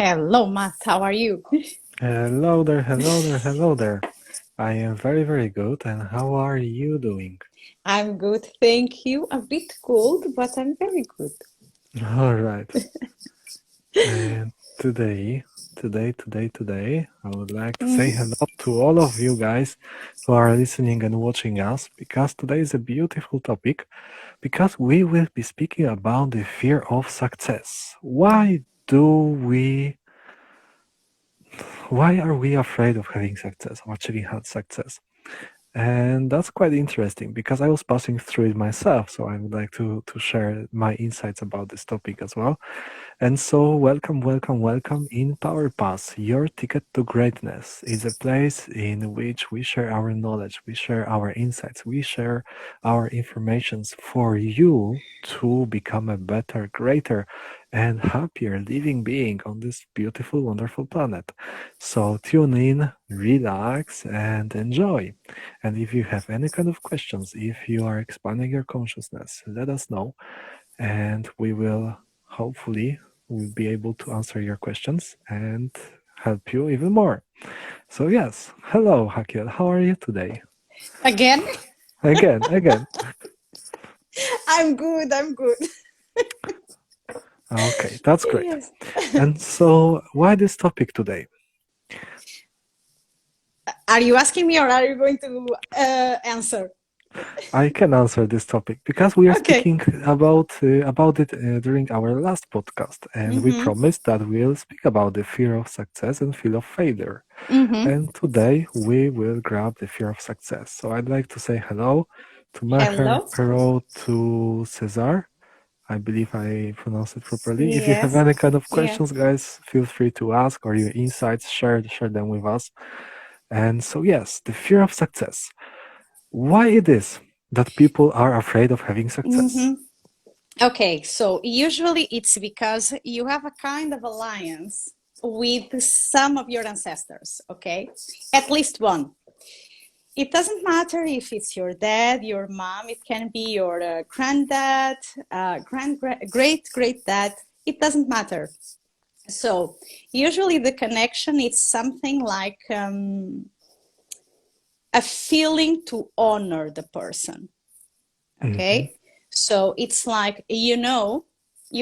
Hello, Matt. How are you? Hello there, hello there, hello there. I am very, very good. And how are you doing? I'm good, thank you. A bit cold, but I'm very good. All right. And today, I would like to say Mhm. hello to all of you guys who are listening and watching us because today is a beautiful topic because we will be speaking about the fear of success. Why are we afraid of having success, of achieving success? And that's quite interesting because I was passing through it myself. So I would like to share my insights about this topic as well. And so, welcome, welcome, welcome in PowerPass. Your ticket to greatness is a place in which we share our knowledge, we share our insights, we share our informations for you to become a better, greater, and happier living being on this beautiful, wonderful planet. So, tune in, relax, and enjoy. And if you have any kind of questions, if you are expanding your consciousness, let us know, and we will hopefully we'll be able to answer your questions and help you even more. So yes, hello Hakiel, how are you today? Again, Again. I'm good. I'm good. Okay, that's great. Yes. And so why this topic today? Are you asking me or are you going to answer? I can answer this topic because we are Okay. speaking about it during our last podcast, and we Mm-hmm. promised that we'll speak about the fear of success and fear of failure. Mm-hmm. And today we will grab the fear of success. So I'd like to say hello to Maher, Hello. Pero, to Cesar. I believe I pronounced it properly. If you have Yes. any kind of Yes. questions, guys, feel free to ask, or your insights, share them with us. And so yes, the fear of success. Why it is that people are afraid of having success? Mm-hmm. Okay. So usually it's because you have a kind of alliance with some of your ancestors. Okay. At least one. It doesn't matter if it's your dad, your mom, it can be your granddad, great dad, it doesn't matter. So, usually the connection is something like a feeling to honor the person. Hmm. Okay. So, it's like, you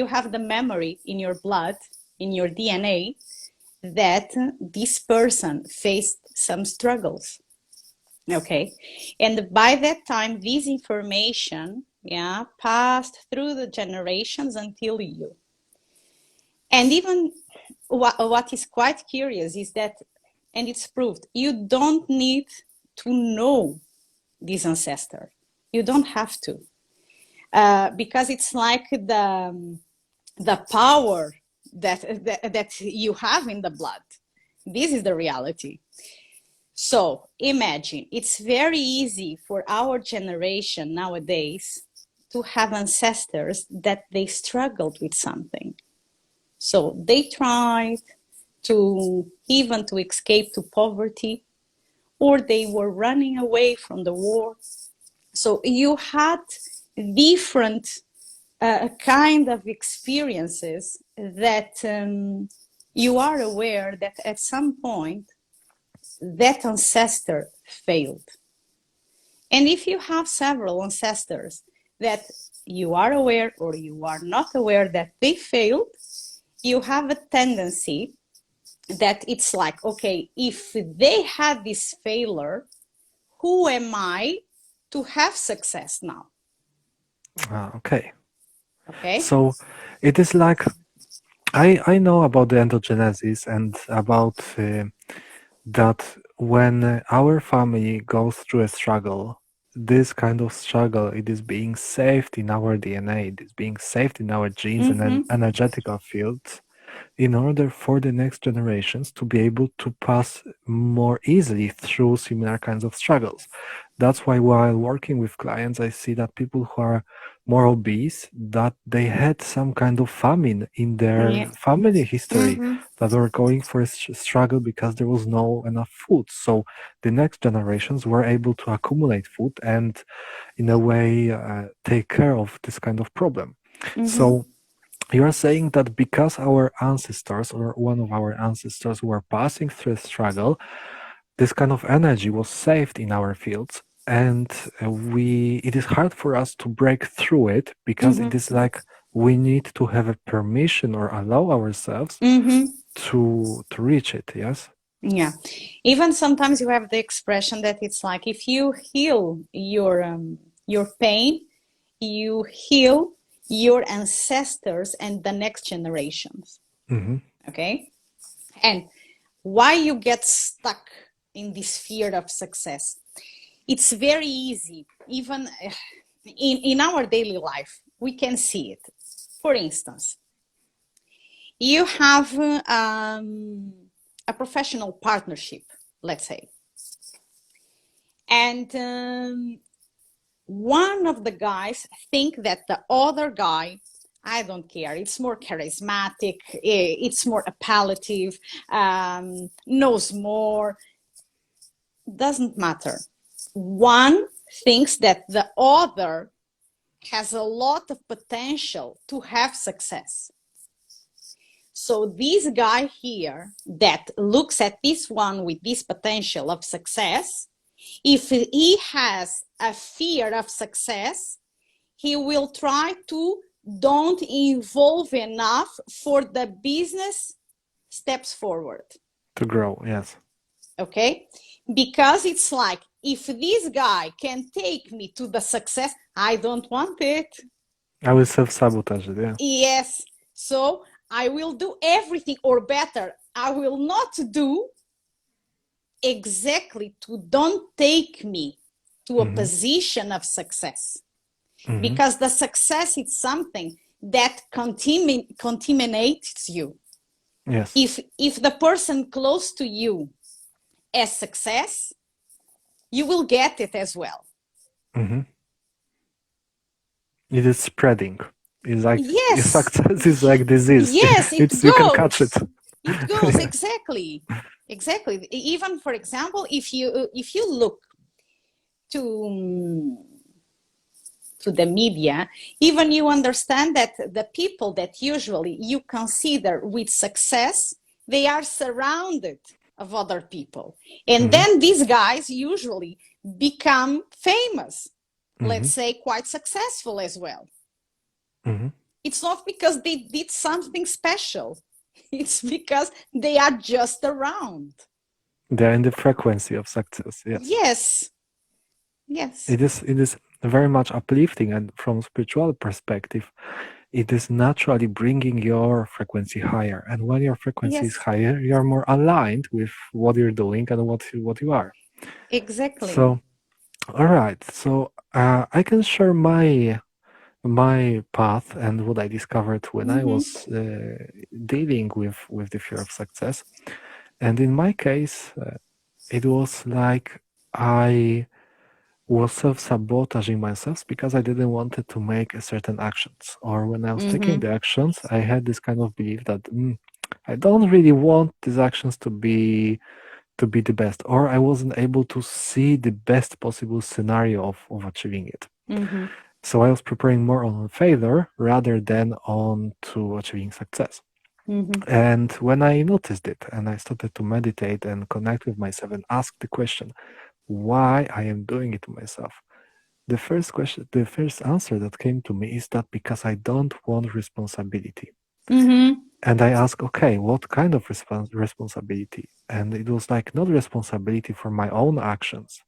have the memory in your blood, in your DNA, that this person faced some struggles. Okay. And by that time, this information, yeah, passed through the generations until you. And even what is quite curious is that, and it's proved, you don't need to know this ancestor. You don't have to, because it's like the power that you have in the blood. This is the reality. So imagine it's very easy for our generation nowadays to have ancestors that they struggled with something. So they tried to even to escape to poverty, or they were running away from the war. So you had different kind of experiences that you are aware that at some point that ancestor failed. And if you have several ancestors that you are aware or you are not aware that they failed, you have a tendency that it's like, okay, if they had this failure, who am I to have success now? Okay. Okay. So it is like I know about the endogenesis and about that when our family goes through a struggle, this kind of struggle, it is being saved in our DNA, it is being saved in our genes and Mm-hmm. an energetical fields in order for the next generations to be able to pass more easily through similar kinds of struggles. That's why while working with clients, I see that people who are more obese, that they had some kind of famine in Yeah. their family history, Mm-hmm. that were going for a struggle because there was no enough food. So the next generations were able to accumulate food and in a way take care of this kind of problem. Mm-hmm. So you're saying that because our ancestors or one of our ancestors were passing through struggle, this kind of energy was saved in our fields, and it is hard for us to break through it because it is like we need to have a permission or allow ourselves to reach it. Yes. Yeah. Even sometimes you have the expression that it's like if you heal your pain, you heal your ancestors and the next generations. Okay? And why you get stuck in this fear of success? It's very easy, even in our daily life, we can see it. For instance, you have a professional partnership, let's say, and one of the guys think that the other guy, I don't care, it's more charismatic, it's more appellative, knows more, doesn't matter. One thinks that the other has a lot of potential to have success. So this guy here that looks at this one with this potential of success, if he has a fear of success, he will try to don't involve enough for the business steps forward. To grow, yes. Okay? Because it's like, if this guy can take me to the success, I don't want it. I will self-sabotage it, yeah. Yes. So I will do everything, or better, I will not do exactly to don't take me to a position of success. Because the success is something that contaminates you. Yes. If the person close to you has success, you will get it as well. It is spreading. It's like Yes. success is like disease. Yes, it goes. You can catch it. It goes. Exactly. Exactly. Even, for example, if you look to the media, even you understand that the people that usually you consider with success, they are surrounded of other people. And then these guys usually become famous, let's say quite successful as well. It's not because they did something special. It's because they are just around. They're in the frequency of success. Yes. Yes. Yes. It is very much uplifting, and from spiritual perspective, it is naturally bringing your frequency higher. And when your frequency is higher, you are more aligned with what you're doing and what you are. Exactly. So, all right. So I can share my path and what I discovered when I was dealing with the fear of success. And in my case, it was like I was self-sabotaging myself because I didn't want to make certain actions. Or when I was taking the actions, I had this kind of belief that I don't really want these actions to be the best, or I wasn't able to see the best possible scenario of achieving it. So I was preparing more on failure rather than on to achieving success. And when I noticed it and I started to meditate and connect with myself and ask the question, why I am doing it to myself, the first answer that came to me is that because I don't want responsibility. And I asked, okay, what kind of responsibility? And it was like not responsibility for my own actions.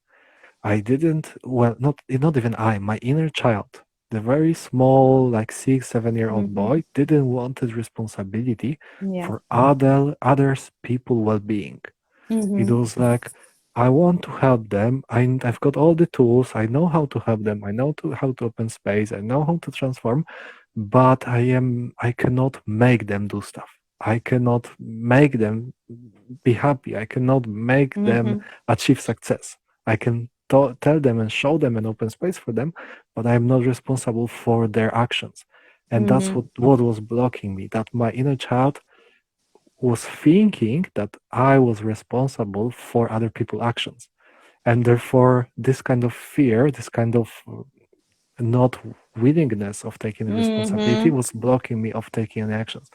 I didn't, well, not even I, my inner child, the very small, like 6, 7-year-old boy, didn't want responsibility for others' people well-being. It was like, I want to help them. I've got all the tools. I know how to help them. I know how to open space. I know how to transform, but I cannot make them do stuff. I cannot make them be happy. I cannot make them achieve success. I can tell them and show them an open space for them, but I'm not responsible for their actions. And that's what was blocking me, that my inner child was thinking that I was responsible for other people's actions. And therefore, this kind of fear, this kind of not willingness of taking responsibility was blocking me of taking any actions.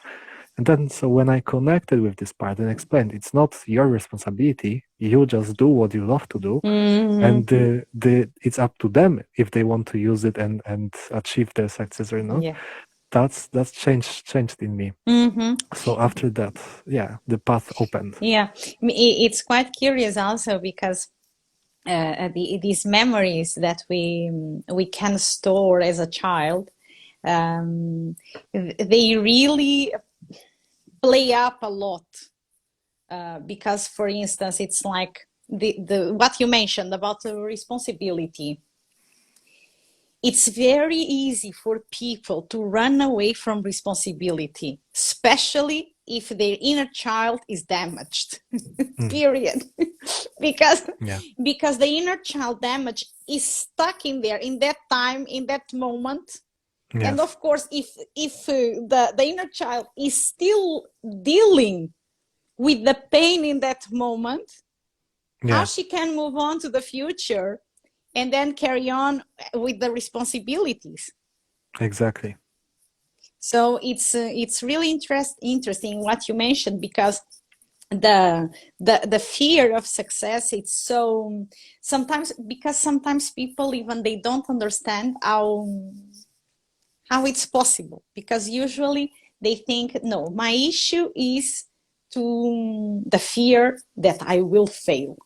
And then, so when I connected with this part and explained, it's not your responsibility. You just do what you love to do, and it's up to them if they want to use it and achieve their success or not. Yeah. That's changed in me. So after that, yeah, the path opened. Yeah, it's quite curious also because these memories that we can store as a child, they really play up a lot. Because, for instance, it's like the what you mentioned about the responsibility. It's very easy for people to run away from responsibility, especially if their inner child is damaged. Period. Because the inner child damage is stuck in there, in that time, in that moment. Yes. And of course, if the inner child is still dealing with the pain in that moment, how she can move on to the future and then carry on with the responsibilities. Exactly. So it's really interesting what you mentioned, because the fear of success, it's so sometimes people even they don't understand how it's possible, because usually they think, no, my issue is to the fear that I will fail.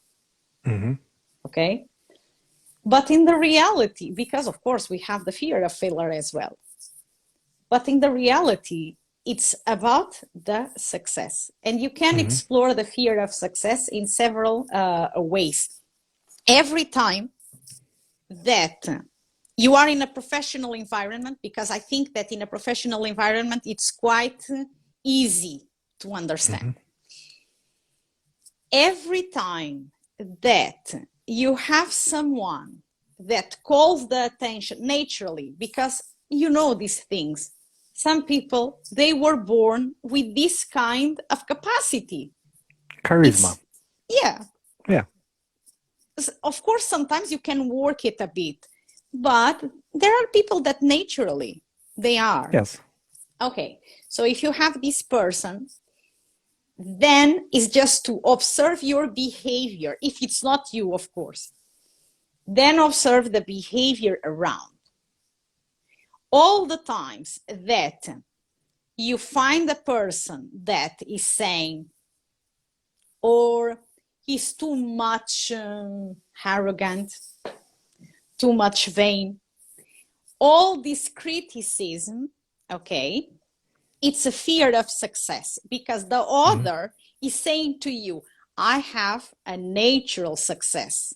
Okay. But in the reality, because of course we have the fear of failure as well, but in the reality, it's about the success. And you can explore the fear of success in several ways. Every time that you are in a professional environment, because I think that in a professional environment, it's quite easy to understand. Every time that you have someone that calls the attention naturally, because you know these things. Some people, they were born with this kind of capacity. Charisma. Yeah. Of course, sometimes you can work it a bit, but there are people that naturally, they are. Yes. Okay, so if you have this person, then it's just to observe your behavior. If it's not you, of course, then observe the behavior around. All the times that you find a person that is saying, or he's too much arrogant, too much vain, all this criticism, okay, it's a fear of success, because the other is saying to you, I have a natural success.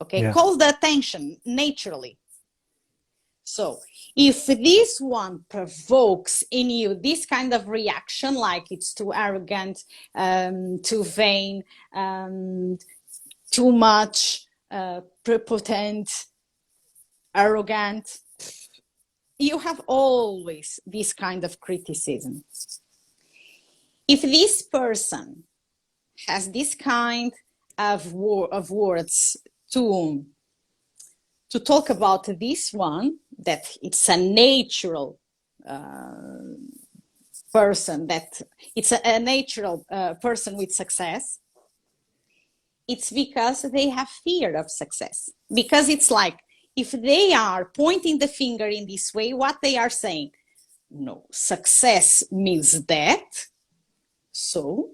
Okay, call the attention naturally. So if this one provokes in you this kind of reaction, like it's too arrogant, too vain, too much prepotent, arrogant, you have always this kind of criticism. If this person has this kind of words to talk about this one, that it's a natural person, that it's a natural person with success, it's because they have fear of success. Because it's like, if they are pointing the finger in this way, what they are saying, no, success means that, so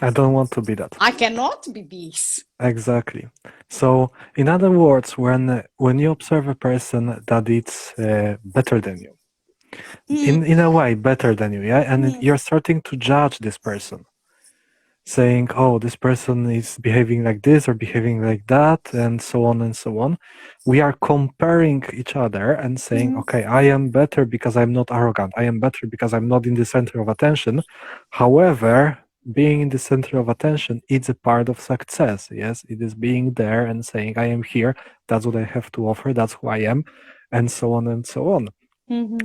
I don't want to be that. I cannot be this. Exactly. So, in other words, when you observe a person that it's better than you, in a way better than you, and you're starting to judge this person, saying, oh, this person is behaving like this or behaving like that, and so on and so on. We are comparing each other and saying, okay, I am better because I'm not arrogant. I am better because I'm not in the center of attention. However, being in the center of attention, it's a part of success. Yes, it is being there and saying, I am here. That's what I have to offer. That's who I am, and so on and so on.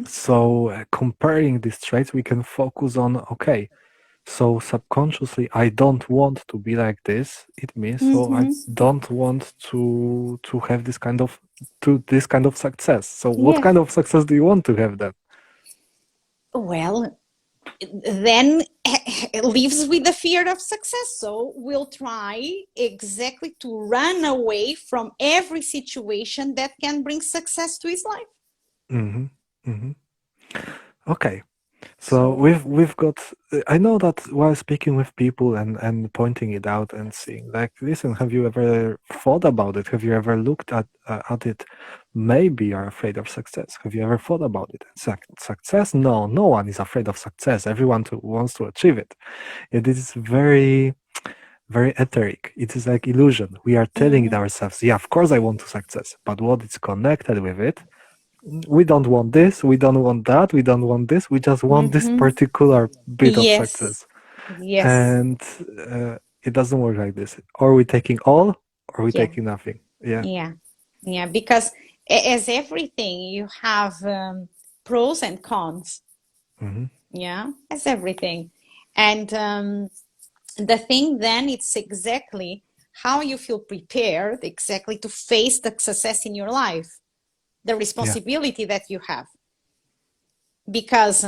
So comparing these traits, we can focus on, okay, So subconsciously, I don't want to be like this. It means so I don't want to have this kind of success. So what Yeah. kind of success do you want to have then? Well, then it lives with the fear of success. So we'll try exactly to run away from every situation that can bring success to his life. Hmm. Hmm. Okay. So So, we've got. I know that while speaking with people and pointing it out and seeing, like, listen, have you ever thought about it? Have you ever looked at it? Maybe you're afraid of success. Have you ever thought about it? Success? No, no one is afraid of success. Everyone wants to achieve it. It is very, very etheric. It is like illusion. We are telling it ourselves, yeah, of course I want to success, but what is connected with it, we don't want this, we don't want that, we don't want this, we just want this particular bit of yes, success. yes, And it doesn't work like this. Or we're taking all, or we're yeah, taking nothing. Yeah. yeah, yeah. Because as everything, you have pros and cons. Hmm. Yeah, as everything. And the thing then, it's exactly how you feel prepared exactly to face the success in your life, the Yeah. responsibility that you have. Because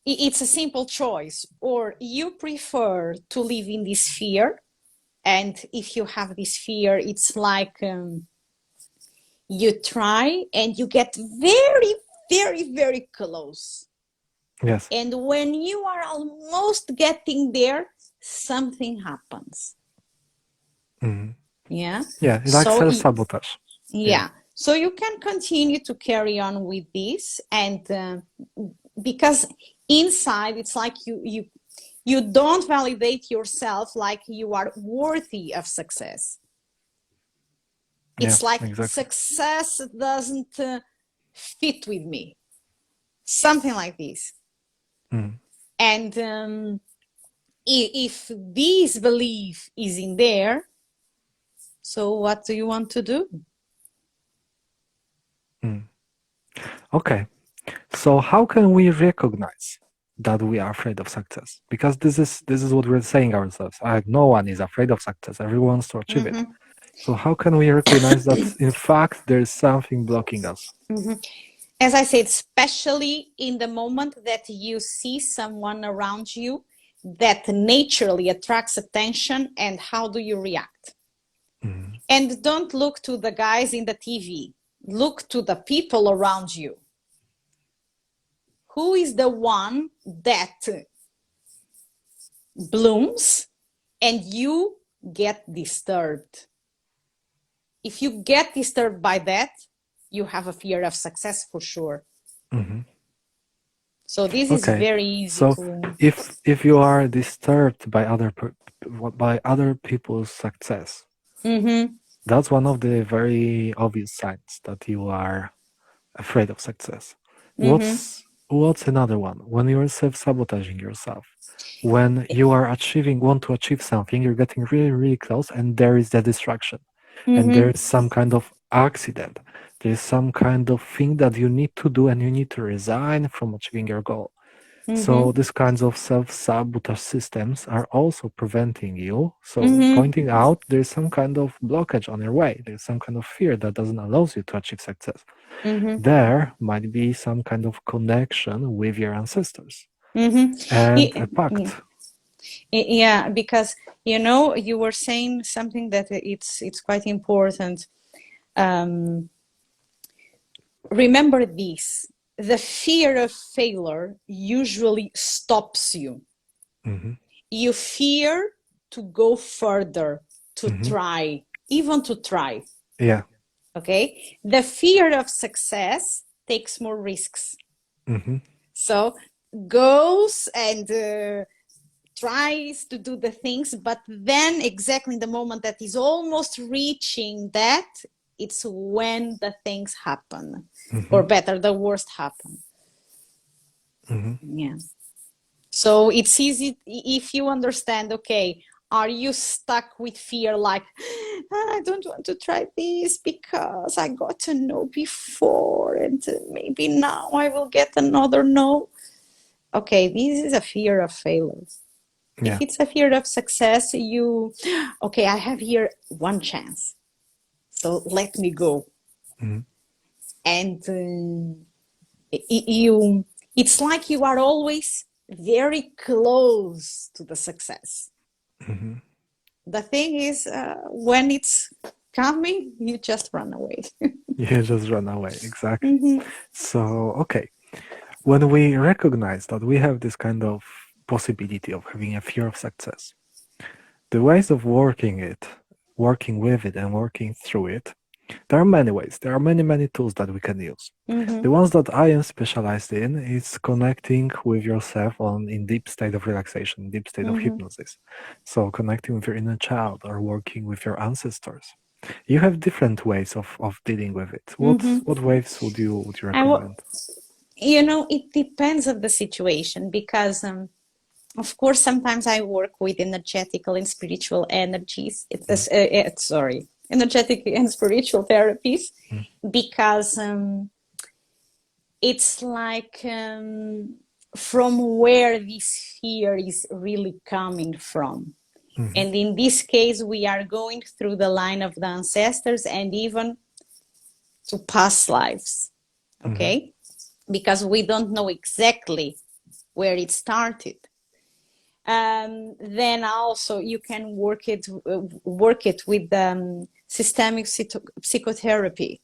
it's a simple choice, or you prefer to live in this fear. And if you have this fear, it's like you try and you get very, very, very close. Yes. And when you are almost getting there, something happens. Hmm. Yeah. Yeah. It's like So, self-sabotage. Yeah. yeah. So you can continue to carry on with this, and because inside it's like you don't validate yourself like you are worthy of success. Yeah. It's like Exactly. success doesn't fit with me, something like this. Mm. And if this belief is in there, so what do you want to do? Mm. Okay. So how can we recognize that we are afraid of success? Because this is what we're saying ourselves. No one is afraid of success. Everyone wants to achieve it. So how can we recognize that in fact there is something blocking us? As I said, especially in the moment that you see someone around you that naturally attracts attention, and how do you react? Mm. And don't look to the guys in the TV, look to the people around you. Who is the one that blooms and you get disturbed? If you get disturbed by that, you have a fear of success for sure. Hmm. So this is Okay. very easy So to. if you are disturbed by by other people's success, Mm-hmm. that's one of the very obvious signs that you are afraid of success. Mm-hmm. What's another one? When you're self-sabotaging yourself, when you are want to achieve something, you're getting really, really close, and there is the distraction, and there Mm-hmm. is some kind of accident. There is some kind of thing that you need to do, and you need to resign from achieving your goal. So Mm-hmm. these kinds of self-sabotage systems are also preventing you. So Mm-hmm. pointing out there's some kind of blockage on your way. There's some kind of fear that doesn't allow you to achieve success. Mm-hmm. There might be some kind of connection with your ancestors Mm-hmm. and a Yeah. pact. Yeah, because you were saying something that it's quite important. Um, Remember this: the fear of failure usually stops you. Hmm. You fear to go further, to Hmm. try, even to try. Yeah. Okay, the fear of success takes more risks. Hmm. So goes and tries to do the things, but then exactly in the moment that is almost reaching that, it's when the things happen, Hmm. or better, the worst happen. Hmm. Yeah. So it's easy if you understand, okay, are you stuck with fear like, I don't want to try this because I got a no before and maybe now I will get another no? okay, this is a fear of failure. Yeah. If it's a fear of success, okay, I have here one chance. So let me go. Mm-hmm. And it's like you are always very close to the success. Mm-hmm. The thing is, when it's coming, you just run away. You just run away. Exactly. Mm-hmm. So, okay. When we recognize that we have this kind of possibility of having a fear of success, the ways of working with it and working through it, there are many ways. There are many tools that we can use. Mm-hmm. The ones that I am specialized in is connecting with yourself in deep state of relaxation, deep state of Mm-hmm. hypnosis. So connecting with your inner child or working with your ancestors. You have different ways of dealing with it. What ways would you recommend? It depends of the situation because, of course, sometimes I work with energetical and spiritual energies. Energetic and spiritual therapies, because it's like from where this fear is really coming from. Mm-hmm. And in this case, we are going through the line of the ancestors and even to past lives, okay? Because we don't know exactly where it started. Then also you can work it with systemic psychotherapy.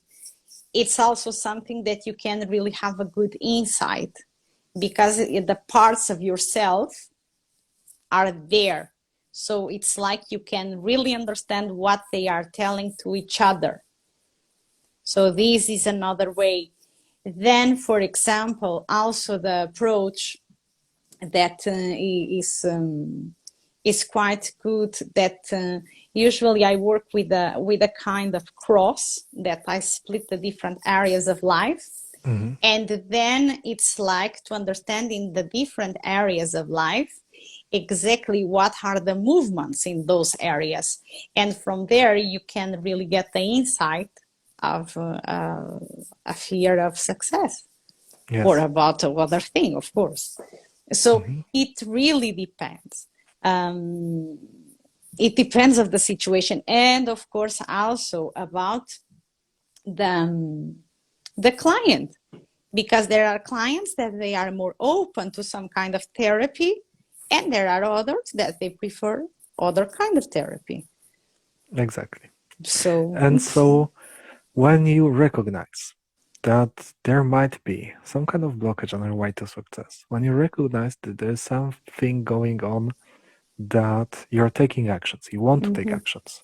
It's also something that you can really have a good insight, because the parts of yourself are there. So it's like you can really understand what they are telling to each other. So this is another way. Then, for example, also the approach that is quite good, that usually I work with a kind of cross that I split the different areas of life. Mm-hmm. And then it's like to understand in the different areas of life exactly what are the movements in those areas. And from there, you can really get the insight of a fear of success. Yes. Or about another thing, of course. So Mm-hmm. it really depends. It depends of the situation, and of course also about the client, because there are clients that they are more open to some kind of therapy, and there are others that they prefer other kind of therapy. Exactly. So And so when you recognize that there might be some kind of blockage on your way to success, when you recognize that there's something going on, that you're taking actions, you want to take actions,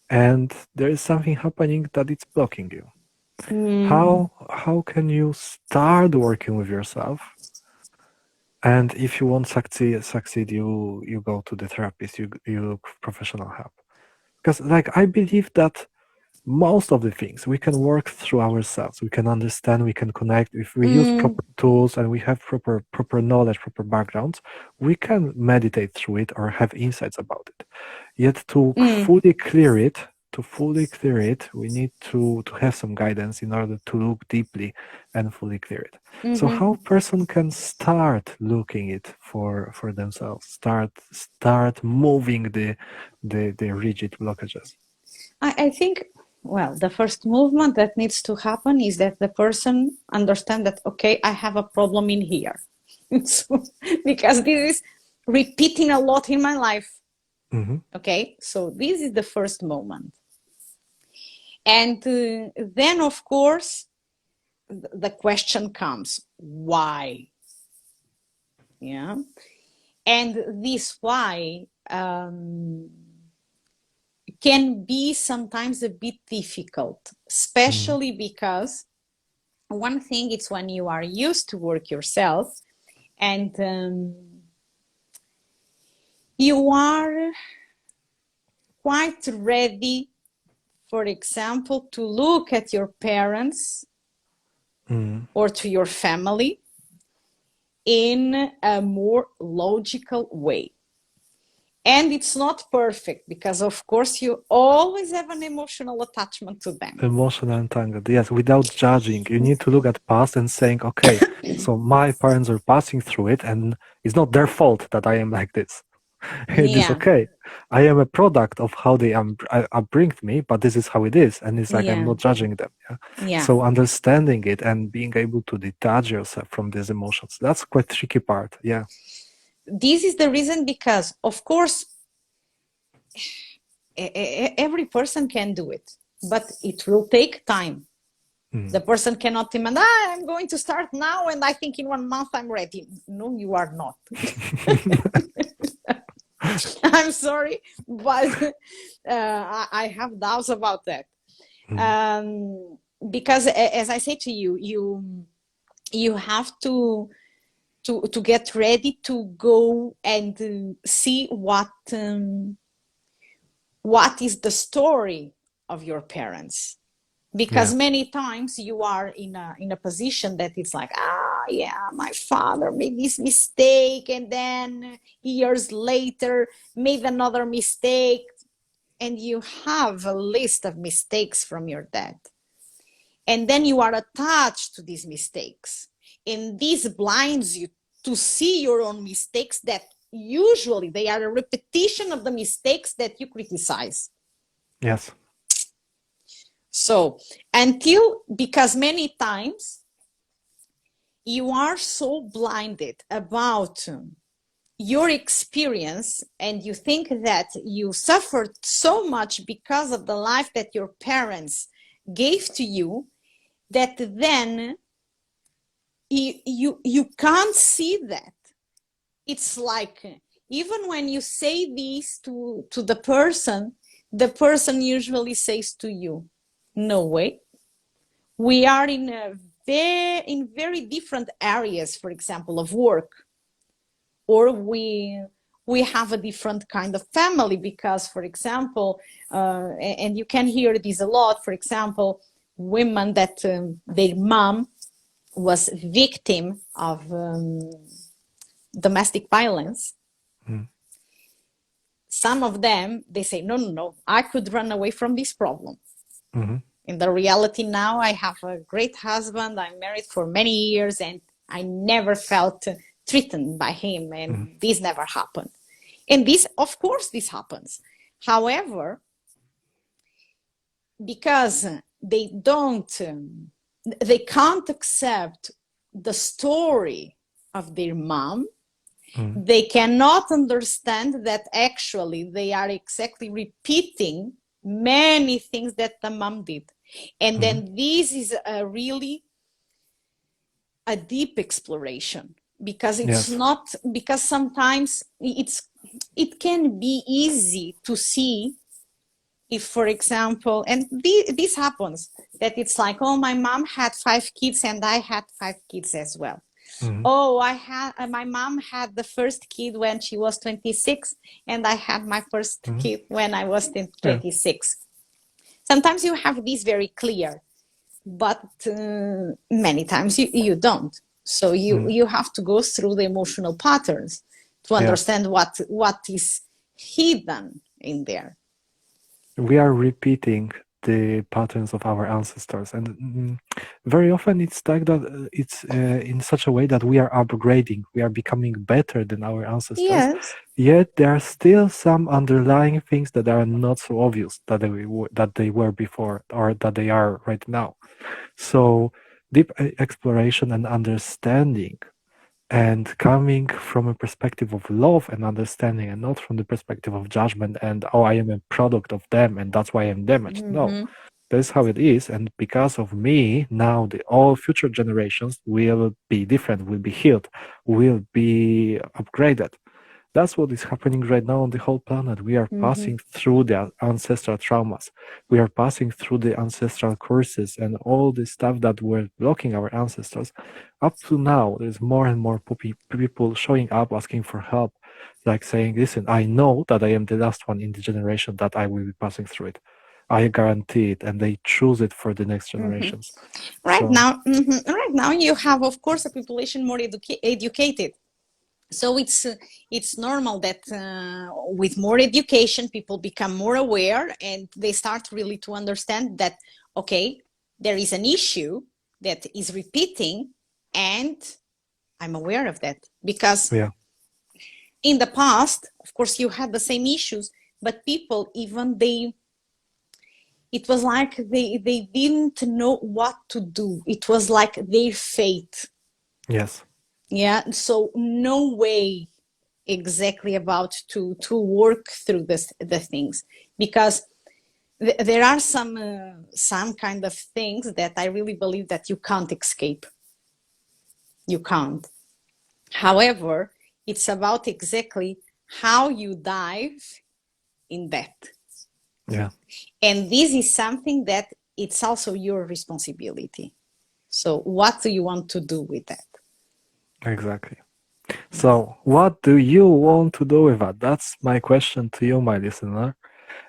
and there is something happening that it's blocking you. How can you start working with yourself? And if you want succeed, you go to the therapist, you look professional help. Because I believe that most of the things we can work through ourselves. We can understand, we can connect. If we use proper tools and we have proper knowledge, proper backgrounds, we can meditate through it or have insights about it. Yet to fully clear it, we need to have some guidance in order to look deeply and fully clear it. So how a person can start looking it for themselves, start moving the rigid blockages. I think, well, the first movement that needs to happen is that the person understand that, okay, I have a problem in here. So, because this is repeating a lot in my life. Mm-hmm. Okay, so this is the first moment. And then, of course, the question comes, why? Yeah. And this why can be sometimes a bit difficult, especially because one thing is when you are used to work yourself and you are quite ready, for example, to look at your parents or to your family in a more logical way. And it's not perfect because, of course, you always have an emotional attachment to them. Emotional entangled, yes, without judging. You need to look at past and saying, okay, so my parents are passing through it, and it's not their fault that I am like this. It is Yeah, okay. I am a product of how they upbringed me, but this is how it is, and it's like I'm yeah, not judging them. Yeah? yeah. So understanding it and being able to detach yourself from these emotions, that's quite tricky part. Yeah. This is the reason because, of course, every person can do it, but it will take time. The person cannot demand, I'm going to start now, and I think in 1 month I'm ready. No, you are not. I'm sorry, but I have doubts about that. Because as I say to you, you have to get ready to go and see what is the story of your parents, because Yeah. many times you are in a position that it's like, yeah, my father made this mistake, and then years later made another mistake, and you have a list of mistakes from your dad, and then you are attached to these mistakes, and this blinds you to see your own mistakes, that usually they are a repetition of the mistakes that you criticize. Yes. So because many times you are so blinded about your experience, and you think that you suffered so much because of the life that your parents gave to you, that then you can't see that. It's like, even when you say this to the person usually says to you, no way, we are in very different areas, for example, of work, or we have a different kind of family, because, for example, and you can hear this a lot, for example, women that their mom was victim of domestic violence. Some of them, they say, no, I could run away from this problem. In the reality now, I have a great husband, I'm married for many years, and I never felt threatened by him, and this never happened. And this, of course, this happens. However, because they can't accept the story of their mom, they cannot understand that actually they are exactly repeating many things that the mom did. And then this is really a deep exploration, because it's not, because sometimes it can be easy to see, if, for example, and this happens, that it's like, oh, my mom had 5 kids and I had 5 kids as well. Oh, my mom had the first kid when she was 26, and I had my first kid when I was 26. Sometimes you have this very clear, but many times you don't. So you have to go through the emotional patterns to understand what is hidden in there. We are repeating the patterns of our ancestors, and very often it's like that. It's in such a way that we are upgrading, we are becoming better than our ancestors. Yes. Yet there are still some underlying things that are not so obvious that they were before, or that they are right now. So deep exploration and understanding, and coming from a perspective of love and understanding, and not from the perspective of judgment and, oh, I am a product of them and that's why I'm damaged. No, that's how it is, and because of me now all future generations will be different, will be healed, will be upgraded. That's what is happening right now on the whole planet. We are passing through the ancestral traumas. We are passing through the ancestral curses and all the stuff that were blocking our ancestors. Up to now, there's more and more people showing up asking for help, like saying, listen, I know that I am the last one in the generation that I will be passing through it. I guarantee it, and they choose it for the next generations. Right now you have, of course, a population more educated. So it's normal that with more education, people become more aware and they start really to understand that, okay, there is an issue that is repeating, and I'm aware of that. Because Yeah. in the past, of course, you had the same issues, but people, even it was like they didn't know what to do. It was like their fate. Yes. Yeah. So no way exactly about to work through the things, because there are some kind of things that I really believe that you can't escape. You can't. However, it's about exactly how you dive in that. Yeah. And this is something that it's also your responsibility. So what do you want to do with that? Exactly. So, what do you want to do with that? That's my question to you, my listener.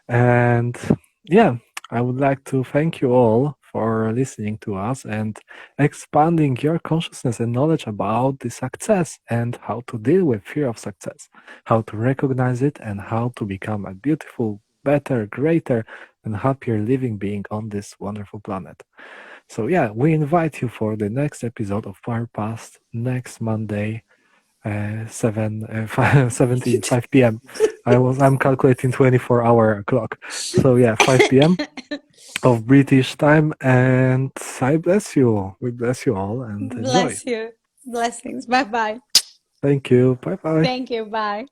And yeah, I would like to thank you all for listening to us and expanding your consciousness and knowledge about the success and how to deal with fear of success, how to recognize it, and how to become a beautiful, better, greater, and happier living being on this wonderful planet. So yeah, we invite you for the next episode of PowerPass next Monday, 5 p.m. I'm calculating 24-hour clock. So yeah, 5 p.m. of British time, and I bless you all. We bless you all and enjoy. Bless you. Blessings. Bye bye. Thank you. Bye bye. Thank you. Bye.